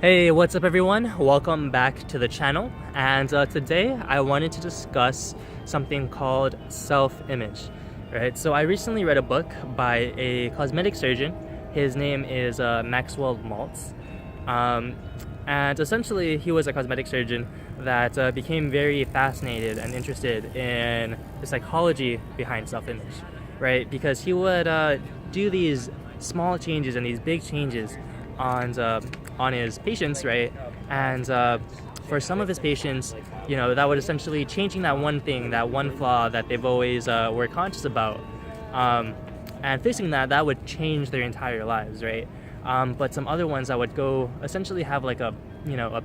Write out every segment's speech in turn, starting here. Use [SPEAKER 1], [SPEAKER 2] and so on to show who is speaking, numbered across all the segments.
[SPEAKER 1] Hey, what's up everyone? Welcome back to the channel, and today I wanted to discuss something called self-image, right? So I recently read a book by a cosmetic surgeon. His name is Maxwell Maltz, and essentially he was a cosmetic surgeon that became very fascinated and interested in the psychology behind self-image, right? Because he would do these small changes and these big changes on his patients, right? And for some of his patients, that would essentially changing that one thing, that one flaw that they've always were conscious about, and fixing that would change their entire lives, right? But some other ones that would go essentially have like a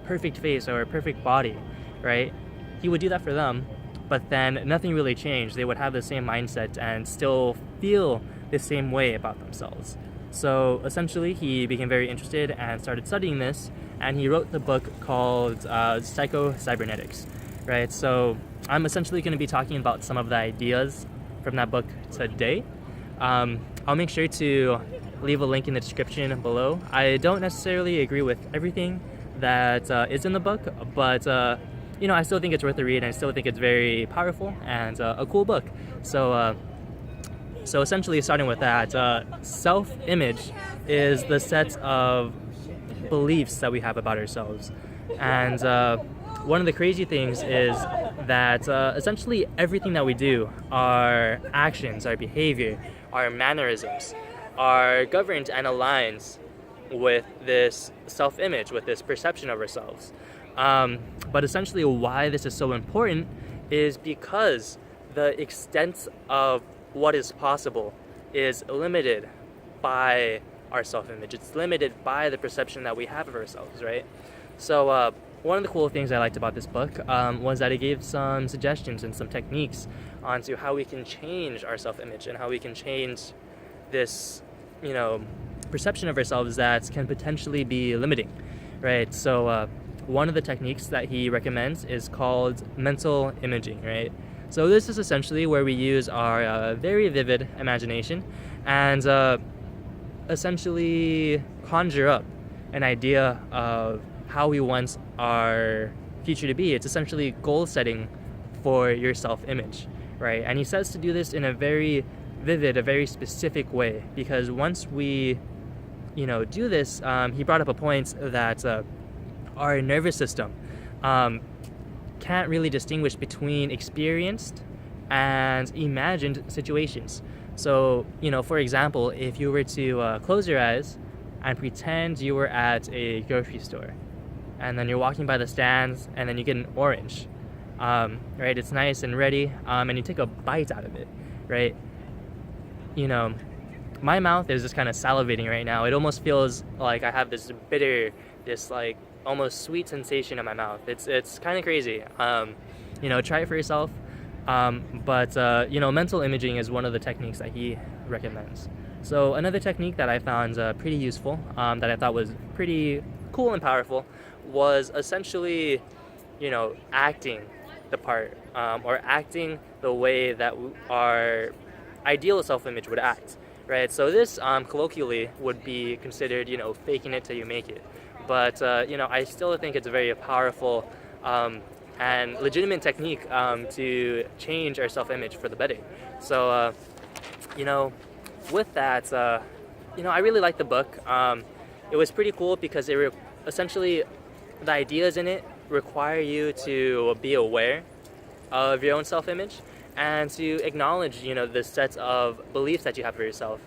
[SPEAKER 1] perfect face or a perfect body, right? He would do that for them, but then nothing really changed. They would have the same mindset and still feel the same way about themselves. So essentially he became very interested and started studying this, and he wrote the book called Psycho-Cybernetics, right? So I'm essentially going to be talking about some of the ideas from that book today. I'll make sure to leave a link in the description below. I don't necessarily agree with everything that is in the book, but I still think it's worth a read, and I still think it's very powerful and a cool book. So essentially, starting with that, self-image is the set of beliefs that we have about ourselves. And one of the crazy things is that essentially everything that we do, our actions, our behavior, our mannerisms, are governed and aligned with this self-image, with this perception of ourselves. But essentially why this is so important is because the extent of what is possible is limited by our self-image. It's limited by the perception that we have of ourselves, right? So one of the cool things I liked about this book was that it gave some suggestions and some techniques onto how we can change our self-image and how we can change this, perception of ourselves that can potentially be limiting, right? So one of the techniques that he recommends is called mental imaging, right? So this is essentially where we use our very vivid imagination and essentially conjure up an idea of how we want our future to be. It's essentially goal setting for your self-image, right? And he says to do this in a very vivid, a very specific way, because once we, do this, he brought up a point that our nervous system can't really distinguish between experienced and imagined situations. So, for example, if you were to close your eyes and pretend you were at a grocery store, and then you're walking by the stands, and then you get an orange, right? It's nice and ready, and you take a bite out of it, right? My mouth is just kind of salivating right now. It almost feels like I have this bitter, this like almost sweet sensation in my mouth. It's kind of crazy. Try it for yourself. But mental imaging is one of the techniques that he recommends. So another technique that I found pretty useful, that I thought was pretty cool and powerful, was essentially, acting the part, or acting the way that our ideal self-image would act, right? So this colloquially would be considered, faking it till you make it. But I still think it's a very powerful and legitimate technique to change our self-image for the better. So with that, I really liked the book. It was pretty cool because essentially the ideas in it require you to be aware of your own self-image and to acknowledge the sets of beliefs that you have for yourself.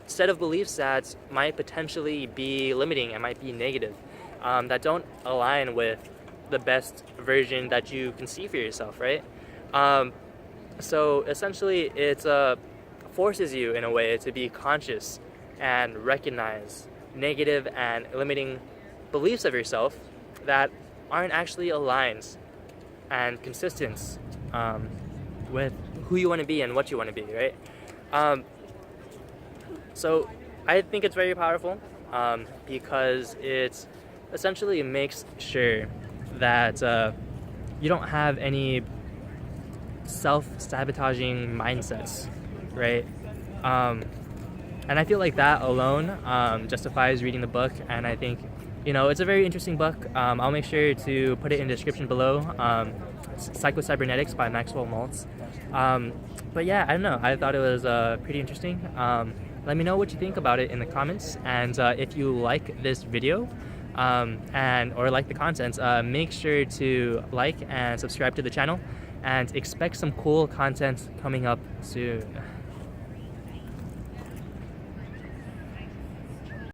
[SPEAKER 1] Set of beliefs that might potentially be limiting and might be negative, that don't align with the best version that you can see for yourself, right? So essentially it forces you in a way to be conscious and recognize negative and limiting beliefs of yourself that aren't actually aligned and consistent with who you want to be and what you want to be, right? So I think it's very powerful because it essentially makes sure that you don't have any self-sabotaging mindsets, right? And I feel like that alone justifies reading the book, and I think, you know, it's a very interesting book. I'll make sure to put it in the description below. Psycho-Cybernetics by Maxwell Maltz. But yeah, I don't know. I thought it was pretty interesting. Let me know what you think about it in the comments, and if you like this video or like the content, make sure to like and subscribe to the channel, and expect some cool content coming up soon.